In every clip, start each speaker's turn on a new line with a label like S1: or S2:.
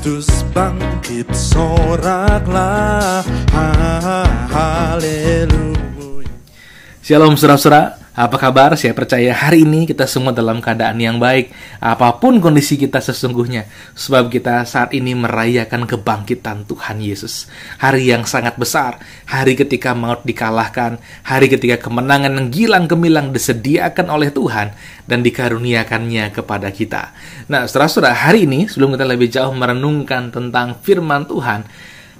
S1: Yesus bangkit, soraklah, haleluya.
S2: Shalom saudara-saudara, apa kabar? Saya percaya hari ini kita semua dalam keadaan yang baik, apapun kondisi kita sesungguhnya, sebab kita saat ini merayakan kebangkitan Tuhan Yesus. Hari yang sangat besar, hari ketika maut dikalahkan, hari ketika kemenangan yang gilang gemilang disediakan oleh Tuhan dan dikaruniakannya kepada kita. Nah, saudara-saudara, hari ini sebelum kita lebih jauh merenungkan tentang firman Tuhan,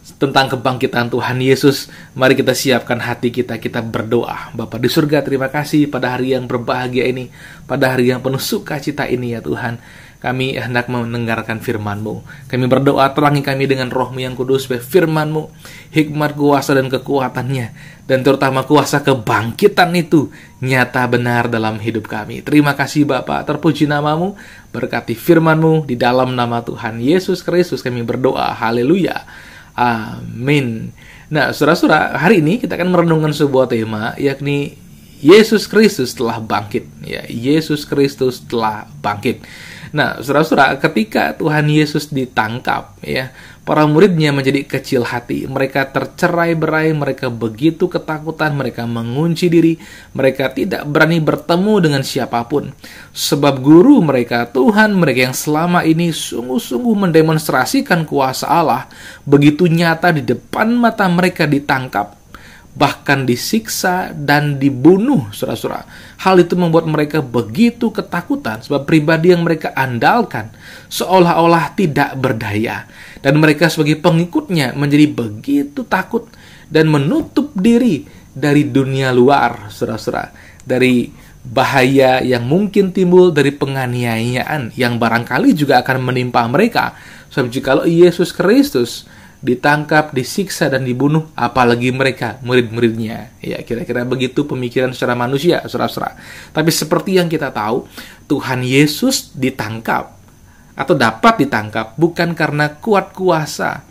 S2: tentang kebangkitan Tuhan Yesus, mari kita siapkan hati kita, kita berdoa. Bapa di surga, terima kasih pada hari yang berbahagia ini, pada hari yang penuh sukacita ini ya Tuhan. Kami hendak mendengarkan firman-Mu. Kami berdoa, terangi kami dengan Roh-Mu yang kudus, supaya firman-Mu, hikmat, kuasa, dan kekuatannya, dan terutama kuasa kebangkitan itu nyata benar dalam hidup kami. Terima kasih Bapa, terpuji nama-Mu, berkati firman-Mu, di dalam nama Tuhan Yesus Kristus kami berdoa, haleluya. Amin. Nah, saudara-saudara, hari ini kita akan merenungkan sebuah tema, yakni Yesus Kristus telah bangkit. Ya, Yesus Kristus telah bangkit. Nah, saudara-saudara, ketika Tuhan Yesus ditangkap, ya, para muridnya menjadi kecil hati. Mereka tercerai-berai, mereka begitu ketakutan, mereka mengunci diri, mereka tidak berani bertemu dengan siapapun. Sebab guru mereka, Tuhan mereka yang selama ini sungguh-sungguh mendemonstrasikan kuasa Allah, begitu nyata di depan mata mereka ditangkap, bahkan disiksa dan dibunuh, saudara-saudara. Hal itu membuat mereka begitu ketakutan, sebab pribadi yang mereka andalkan seolah-olah tidak berdaya. Dan mereka sebagai pengikutnya menjadi begitu takut dan menutup diri dari dunia luar, saudara-saudara. Dari bahaya yang mungkin timbul dari penganiayaan yang barangkali juga akan menimpa mereka. Sebab jikalau Yesus Kristus ditangkap, disiksa, dan dibunuh, apalagi mereka, murid-muridnya. Ya, kira-kira begitu pemikiran secara manusia, saudara-saudara. Tapi seperti yang kita tahu, Tuhan Yesus ditangkap atau dapat ditangkap bukan karena kuat kuasa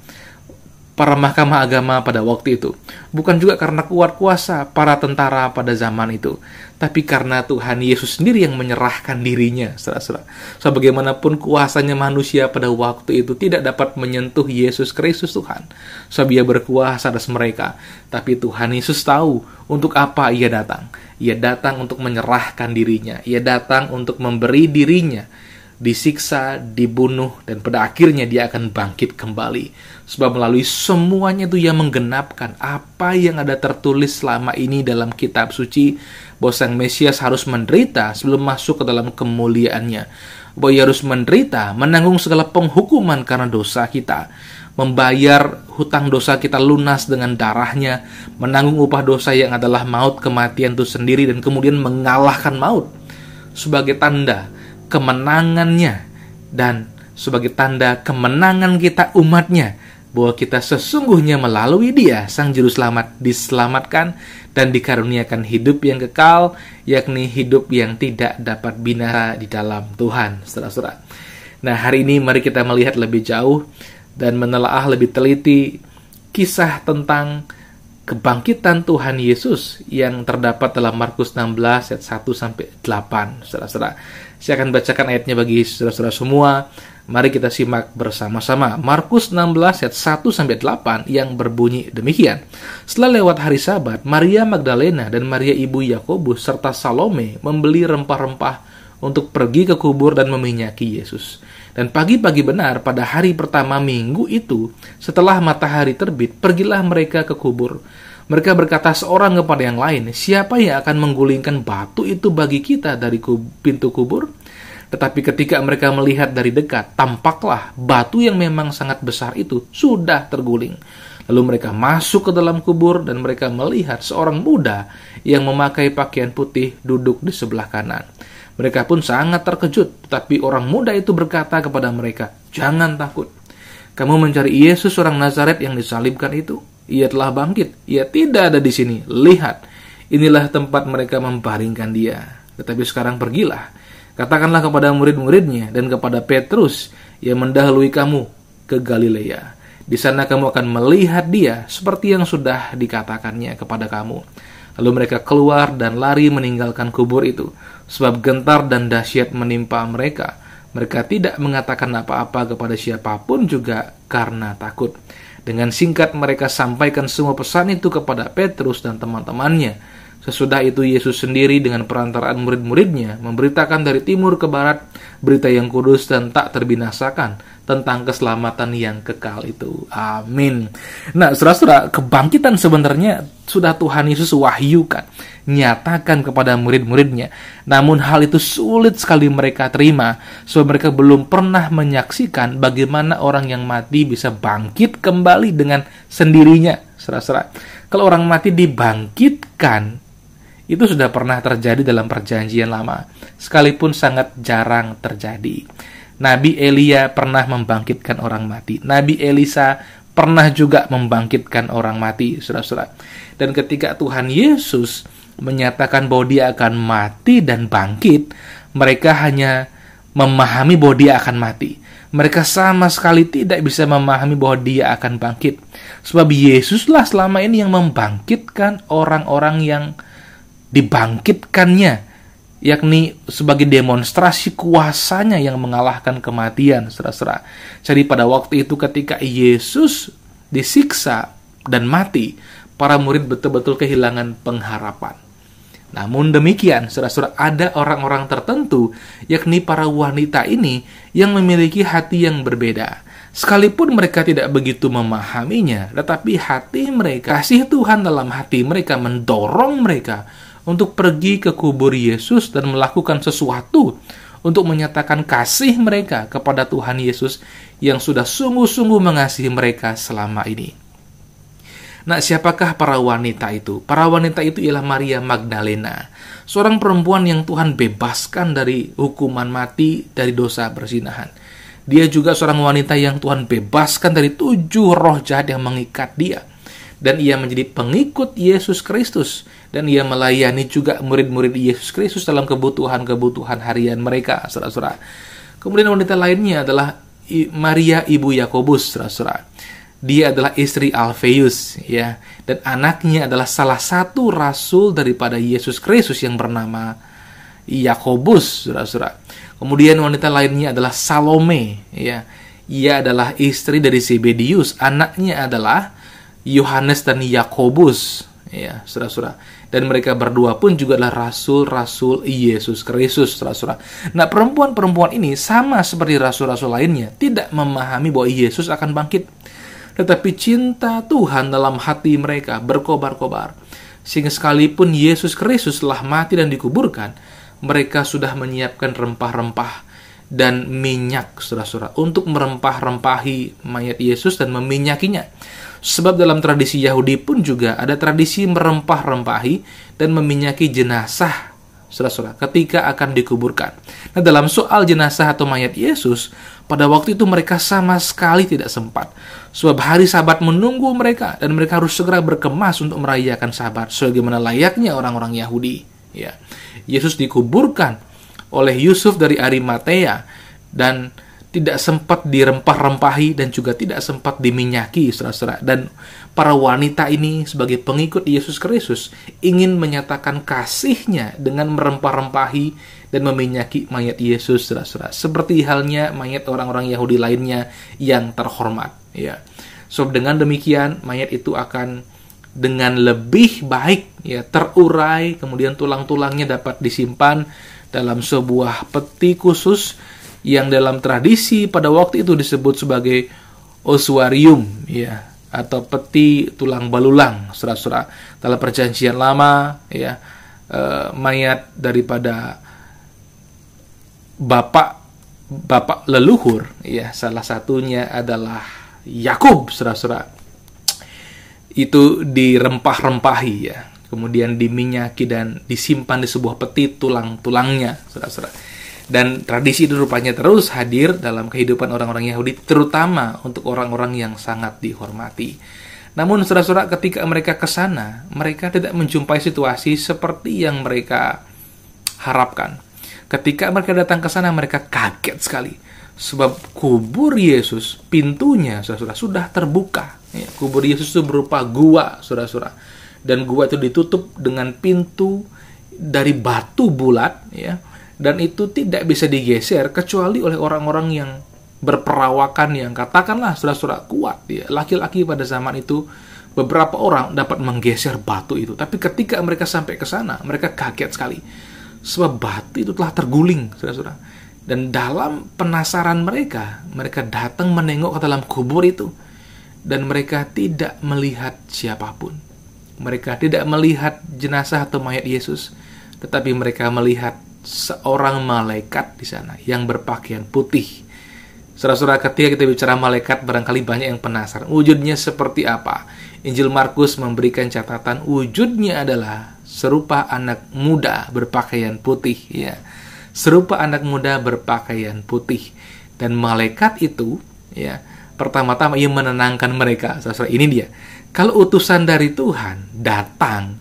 S2: para mahkamah agama pada waktu itu, bukan juga karena kuat kuasa para tentara pada zaman itu, tapi karena Tuhan Yesus sendiri yang menyerahkan dirinya, saudara-saudara. So, bagaimanapun kuasanya manusia pada waktu itu tidak dapat menyentuh Yesus Kristus Tuhan. So, Dia berkuasa atas mereka, tapi Tuhan Yesus tahu untuk apa Ia datang. Ia datang untuk menyerahkan dirinya, Ia datang untuk memberi dirinya disiksa, dibunuh, dan pada akhirnya Dia akan bangkit kembali. Sebab melalui semuanya itu Ia menggenapkan apa yang ada tertulis selama ini dalam kitab suci, bahwa Sang Mesias harus menderita sebelum masuk ke dalam kemuliaannya, bahwa Ia harus menderita, menanggung segala penghukuman karena dosa kita, membayar hutang dosa kita lunas dengan darahnya, menanggung upah dosa yang adalah maut, kematian itu sendiri, dan kemudian mengalahkan maut sebagai tanda kemenangannya dan sebagai tanda kemenangan kita umatnya, bahwa kita sesungguhnya melalui Dia, Sang Juru Selamat, diselamatkan dan dikaruniakan hidup yang kekal, yakni hidup yang tidak dapat binasa di dalam Tuhan, saudara-saudara. Nah, hari ini mari kita melihat lebih jauh dan menelaah lebih teliti kisah tentang kebangkitan Tuhan Yesus yang terdapat dalam Markus 16 ayat 1-8, saudara-saudara. Saya akan bacakan ayatnya bagi saudara-saudara semua. Mari kita simak bersama-sama. Markus 16 ayat 1-8 yang berbunyi demikian. Setelah lewat hari Sabat, Maria Magdalena dan Maria ibu Yakobus serta Salome membeli rempah-rempah untuk pergi ke kubur dan meminyaki Yesus. Dan pagi-pagi benar pada hari pertama minggu itu, setelah matahari terbit, pergilah mereka ke kubur. Mereka berkata seorang kepada yang lain, "Siapa yang akan menggulingkan batu itu bagi kita dari pintu kubur?" Tetapi ketika mereka melihat dari dekat, tampaklah batu yang memang sangat besar itu sudah terguling. Lalu mereka masuk ke dalam kubur dan mereka melihat seorang muda yang memakai pakaian putih duduk di sebelah kanan. Mereka pun sangat terkejut, tetapi orang muda itu berkata kepada mereka, "Jangan takut. Kamu mencari Yesus orang Nazaret yang disalibkan itu. Ia telah bangkit. Ia tidak ada di sini. Lihat, inilah tempat mereka membaringkan Dia. Tetapi sekarang pergilah. Katakanlah kepada murid-muridnya dan kepada Petrus yang mendahului kamu ke Galilea. Di sana kamu akan melihat Dia seperti yang sudah dikatakannya kepada kamu." Lalu mereka keluar dan lari meninggalkan kubur itu, sebab gentar dan dahsyat menimpa mereka. Mereka tidak mengatakan apa-apa kepada siapapun juga karena takut. Dengan singkat mereka sampaikan semua pesan itu kepada Petrus dan teman-temannya. Sesudah itu Yesus sendiri dengan perantaraan murid-muridnya memberitakan dari timur ke barat berita yang kudus dan tak terbinasakan tentang keselamatan yang kekal itu. Amin. Nah, saudara-saudara, kebangkitan sebenarnya sudah Tuhan Yesus wahyukan, nyatakan kepada murid-muridnya. Namun hal itu sulit sekali mereka terima, sebab mereka belum pernah menyaksikan bagaimana orang yang mati bisa bangkit kembali dengan sendirinya. Saudara-saudara, kalau orang mati dibangkitkan, itu sudah pernah terjadi dalam perjanjian lama, sekalipun sangat jarang terjadi. Nabi Elia pernah membangkitkan orang mati. Nabi Elisa pernah juga membangkitkan orang mati, saudara-saudara. Dan ketika Tuhan Yesus menyatakan bahwa dia akan mati dan bangkit, mereka hanya memahami bahwa dia akan mati. Mereka sama sekali tidak bisa memahami bahwa dia akan bangkit. Sebab Yesuslah selama ini yang membangkitkan orang-orang yang dibangkitkannya, yakni sebagai demonstrasi kuasanya yang mengalahkan kematian, saudara-saudara. Jadi pada waktu itu ketika Yesus disiksa dan mati, para murid betul-betul kehilangan pengharapan. Namun demikian, saudara-saudara, ada orang-orang tertentu, yakni para wanita ini, yang memiliki hati yang berbeda. Sekalipun mereka tidak begitu memahaminya, tetapi hati mereka, kasih Tuhan dalam hati mereka mendorong mereka untuk pergi ke kubur Yesus dan melakukan sesuatu untuk menyatakan kasih mereka kepada Tuhan Yesus yang sudah sungguh-sungguh mengasihi mereka selama ini. Nah, siapakah para wanita itu? Para wanita itu ialah Maria Magdalena, seorang perempuan yang Tuhan bebaskan dari hukuman mati dari dosa perzinahan. Dia juga seorang wanita yang Tuhan bebaskan dari 7 roh jahat yang mengikat dia. Dan ia menjadi pengikut Yesus Kristus. Dan ia melayani juga murid-murid Yesus Kristus dalam kebutuhan-kebutuhan harian mereka, saudara-saudara. Kemudian wanita lainnya adalah Maria ibu Yakobus, saudara-saudara. Dia adalah istri Alfeus, ya, dan anaknya adalah salah satu rasul daripada Yesus Kristus yang bernama Yakobus, saudara-saudara. Kemudian wanita lainnya adalah Salome, ya. Ia adalah istri dari Zebedius, anaknya adalah Yohanes dan Yakobus, ya, saudara-saudara. Dan mereka berdua pun juga adalah rasul-rasul Yesus Kristus, saudara-saudara. Nah, perempuan-perempuan ini sama seperti rasul-rasul lainnya, tidak memahami bahwa Yesus akan bangkit. Tetapi cinta Tuhan dalam hati mereka berkobar-kobar. Sehingga sekalipun Yesus Kristus telah mati dan dikuburkan, mereka sudah menyiapkan rempah-rempah dan minyak, saudara-saudara, untuk merempah-rempahi mayat Yesus dan meminyakinya. Sebab dalam tradisi Yahudi pun juga ada tradisi merempah-rempahi dan meminyaki jenazah, saudara-saudara, ketika akan dikuburkan. Nah, dalam soal jenazah atau mayat Yesus, pada waktu itu mereka sama sekali tidak sempat. Sebab hari Sabat menunggu mereka dan mereka harus segera berkemas untuk merayakan Sabat sebagaimana layaknya orang-orang Yahudi. Ya. Yesus dikuburkan oleh Yusuf dari Arimatea dan tidak sempat dirempah-rempahi dan juga tidak sempat diminyaki, saudara-saudara. Dan para wanita ini sebagai pengikut Yesus Kristus ingin menyatakan kasihnya dengan merempah-rempahi dan meminyaki mayat Yesus, saudara-saudara. Seperti halnya mayat orang-orang Yahudi lainnya yang terhormat. Ya. So dengan demikian mayat itu akan dengan lebih baik, ya, terurai, kemudian tulang-tulangnya dapat disimpan dalam sebuah peti khusus yang dalam tradisi pada waktu itu disebut sebagai ossuarium, ya, atau peti tulang belulang, saudara-saudara. Dalam perjanjian lama, ya, mayat daripada bapak leluhur, ya, salah satunya adalah Yakub, saudara-saudara. Itu dirempah-rempahi, ya, kemudian diminyaki dan disimpan di sebuah peti tulang-tulangnya, saudara-saudara. Dan tradisi itu rupanya terus hadir dalam kehidupan orang-orang Yahudi, terutama untuk orang-orang yang sangat dihormati. Namun, saudara-saudara, ketika mereka ke sana, mereka tidak menjumpai situasi seperti yang mereka harapkan. Ketika mereka datang ke sana, mereka kaget sekali. Sebab kubur Yesus, pintunya, saudara-saudara, sudah terbuka. Ya, kubur Yesus itu berupa gua, saudara-saudara. Dan gua itu ditutup dengan pintu dari batu bulat, ya. Dan itu tidak bisa digeser kecuali oleh orang-orang yang berperawakan, yang katakanlah saudara-saudara kuat. Ya. Laki-laki pada zaman itu, beberapa orang dapat menggeser batu itu. Tapi ketika mereka sampai ke sana, mereka kaget sekali. Sebab batu itu telah terguling, saudara-saudara. Dan dalam penasaran mereka datang menengok ke dalam kubur itu. Dan mereka tidak melihat siapapun. Mereka tidak melihat jenazah atau mayat Yesus. Tetapi mereka melihat seorang malaikat di sana yang berpakaian putih. Saudara-saudara, ketika kita bicara malaikat, barangkali banyak yang penasaran. Wujudnya seperti apa? Injil Markus memberikan catatan, wujudnya adalah serupa anak muda berpakaian putih. Ya. Serupa anak muda berpakaian putih. Dan malaikat itu, ya, pertama-tama ia menenangkan mereka. Saudara, ini dia. Kalau utusan dari Tuhan datang,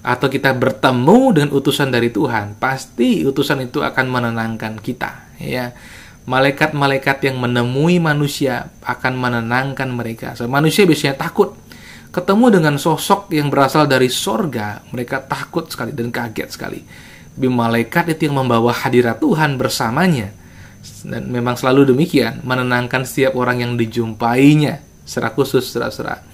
S2: atau kita bertemu dengan utusan dari Tuhan, pasti utusan itu akan menenangkan kita. Ya. Malaikat-malaikat yang menemui manusia akan menenangkan mereka. So, manusia biasanya takut. Ketemu dengan sosok yang berasal dari sorga, mereka takut sekali dan kaget sekali. Tapi malaikat itu yang membawa hadirat Tuhan bersamanya. Dan memang selalu demikian, menenangkan setiap orang yang dijumpainya. Secara khusus, saudara-saudara.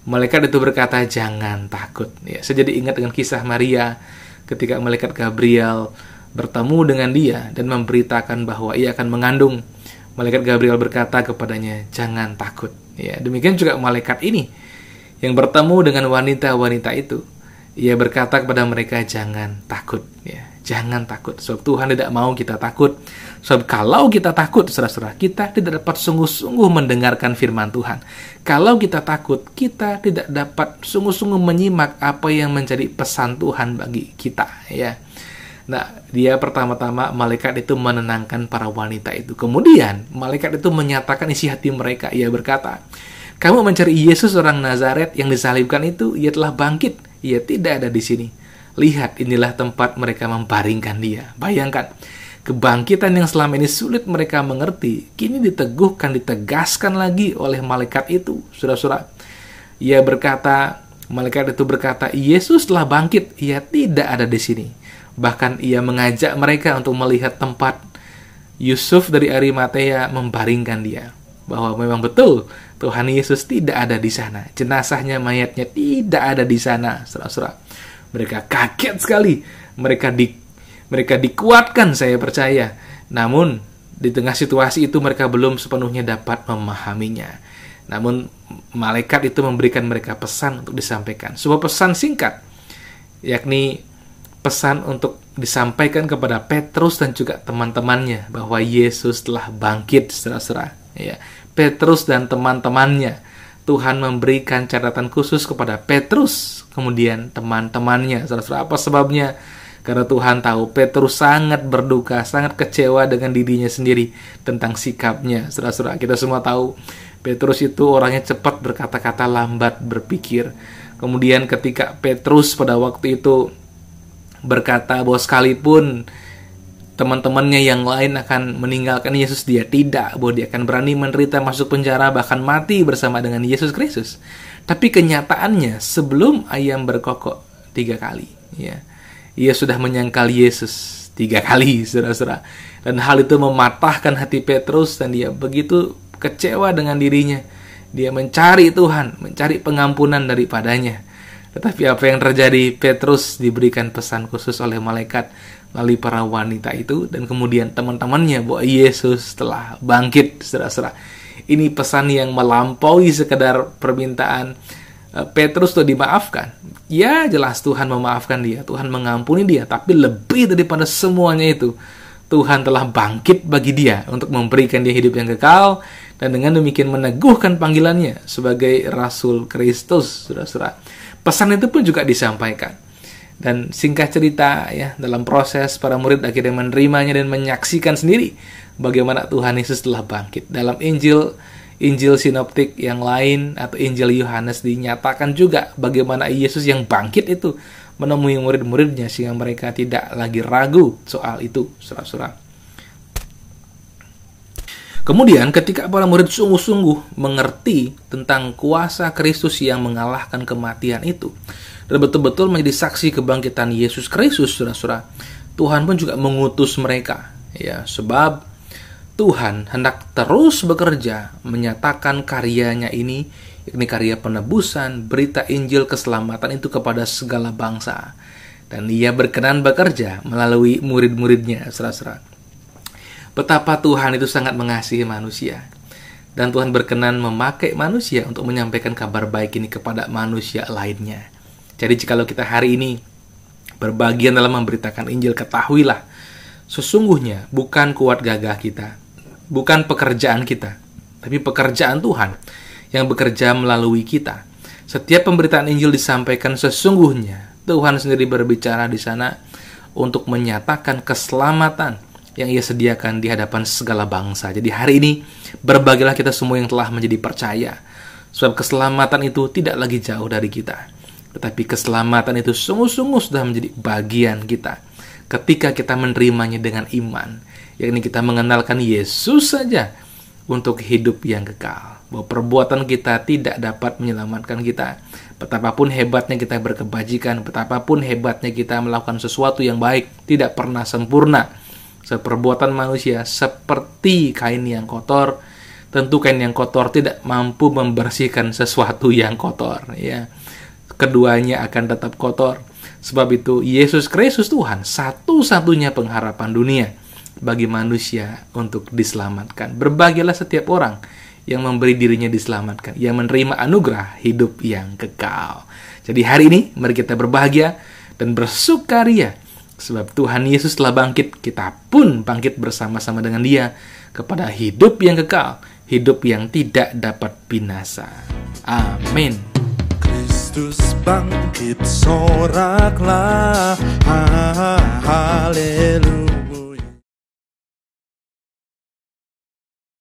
S2: Malaikat itu berkata, jangan takut. Ya, saya jadi ingat dengan kisah Maria ketika malaikat Gabriel bertemu dengan dia dan memberitakan bahwa ia akan mengandung. Malaikat Gabriel berkata kepadanya, jangan takut. Ya, demikian juga malaikat ini yang bertemu dengan wanita-wanita itu. Ia berkata kepada mereka, jangan takut. Ya, jangan takut. Sebab Tuhan tidak mau kita takut. Sebab kalau kita takut, saudara-saudara, kita tidak dapat sungguh-sungguh mendengarkan firman Tuhan. Kalau kita takut, kita tidak dapat sungguh-sungguh menyimak apa yang menjadi pesan Tuhan bagi kita. Ya. Nah, dia pertama-tama malaikat itu menenangkan para wanita itu. Kemudian, malaikat itu menyatakan isi hati mereka. Ia berkata, kamu mencari Yesus orang Nazaret yang disalibkan itu, ia telah bangkit. Ia tidak ada di sini. Lihat, inilah tempat mereka membaringkan dia. Bayangkan, kebangkitan yang selama ini sulit mereka mengerti, kini diteguhkan, ditegaskan lagi oleh malaikat itu. Saudara-saudara, malaikat itu berkata, Yesus telah bangkit, ia tidak ada di sini. Bahkan ia mengajak mereka untuk melihat tempat Yusuf dari Arimatea membaringkan dia. Bahwa memang betul Tuhan Yesus tidak ada di sana. Jenazahnya, mayatnya tidak ada di sana. Saudara-saudara, mereka kaget sekali. Mereka dikuatkan, saya percaya. Namun di tengah situasi itu mereka belum sepenuhnya dapat memahaminya. Namun malaikat itu memberikan mereka pesan untuk disampaikan. Sebuah pesan singkat, yakni pesan untuk disampaikan kepada Petrus dan juga teman-temannya bahwa Yesus telah bangkit, saudara-saudara. Ya, Petrus dan teman-temannya. Tuhan memberikan catatan khusus kepada Petrus, kemudian teman-temannya. Saudara-saudara, apa sebabnya? Karena Tuhan tahu Petrus sangat berduka, sangat kecewa dengan dirinya sendiri tentang sikapnya. Saudara-saudara, kita semua tahu Petrus itu orangnya cepat berkata-kata, lambat berpikir. Kemudian ketika Petrus pada waktu itu berkata bahwa sekalipun teman-temannya yang lain akan meninggalkan Yesus, dia tidak, bahwa dia akan berani menderita, masuk penjara, bahkan mati bersama dengan Yesus Kristus. Tapi kenyataannya sebelum ayam berkokok 3 kali, ya, ia sudah menyangkal Yesus 3 kali, saudara-saudara. Dan hal itu mematahkan hati Petrus dan dia begitu kecewa dengan dirinya. Dia mencari Tuhan, mencari pengampunan daripadanya. Tetapi apa yang terjadi? Petrus diberikan pesan khusus oleh malaikat melalui para wanita itu, dan kemudian teman-temannya bahwa Yesus telah bangkit, saudara-saudara. Ini pesan yang melampaui sekedar permintaan Petrus untuk dimaafkan. Ya, jelas Tuhan memaafkan dia, Tuhan mengampuni dia, tapi lebih daripada semuanya itu, Tuhan telah bangkit bagi dia untuk memberikan dia hidup yang kekal, dan dengan demikian meneguhkan panggilannya sebagai Rasul Kristus, saudara-saudara. Pesan itu pun juga disampaikan. Dan singkat cerita, ya, dalam proses para murid akhirnya menerimanya dan menyaksikan sendiri bagaimana Tuhan Yesus telah bangkit. Dalam Injil sinoptik yang lain atau Injil Yohanes dinyatakan juga bagaimana Yesus yang bangkit itu menemui murid-muridnya sehingga mereka tidak lagi ragu soal itu, saudara-saudara. Kemudian ketika para murid sungguh-sungguh mengerti tentang kuasa Kristus yang mengalahkan kematian itu, dan betul-betul menjadi saksi kebangkitan Yesus Kristus, saudara-saudara, Tuhan pun juga mengutus mereka, ya, sebab Tuhan hendak terus bekerja menyatakan karyanya ini, yakni karya penebusan, berita Injil keselamatan itu kepada segala bangsa. Dan Ia berkenan bekerja melalui murid-muridnya, saudara-saudara. Betapa Tuhan itu sangat mengasihi manusia. Dan Tuhan berkenan memakai manusia untuk menyampaikan kabar baik ini kepada manusia lainnya. Jadi jikalau kita hari ini berbagian dalam memberitakan Injil, ketahuilah, sesungguhnya bukan kuat gagah kita, bukan pekerjaan kita, tapi pekerjaan Tuhan yang bekerja melalui kita. Setiap pemberitaan Injil disampaikan sesungguhnya Tuhan sendiri berbicara di sana untuk menyatakan keselamatan yang Ia sediakan di hadapan segala bangsa. Jadi hari ini berbagilah kita semua yang telah menjadi percaya, sebab keselamatan itu tidak lagi jauh dari kita, tetapi keselamatan itu sungguh-sungguh sudah menjadi bagian kita ketika kita menerimanya dengan iman, yakni kita mengenalkan Yesus saja untuk hidup yang kekal. Bahwa perbuatan kita tidak dapat menyelamatkan kita. Betapapun hebatnya kita berkebajikan, betapapun hebatnya kita melakukan sesuatu yang baik, tidak pernah sempurna. Perbuatan manusia seperti kain yang kotor. Tentu kain yang kotor tidak mampu membersihkan sesuatu yang kotor, ya. Keduanya akan tetap kotor. Sebab itu Yesus Kristus Tuhan satu-satunya pengharapan dunia bagi manusia untuk diselamatkan. Berbahagialah setiap orang yang memberi dirinya diselamatkan, yang menerima anugerah hidup yang kekal. Jadi hari ini mari kita berbahagia dan bersukaria, sebab Tuhan Yesus telah bangkit, kita pun bangkit bersama-sama dengan Dia kepada hidup yang kekal, hidup yang tidak dapat binasa. Amin.
S1: Kristus bangkit, soraklah, haleluya.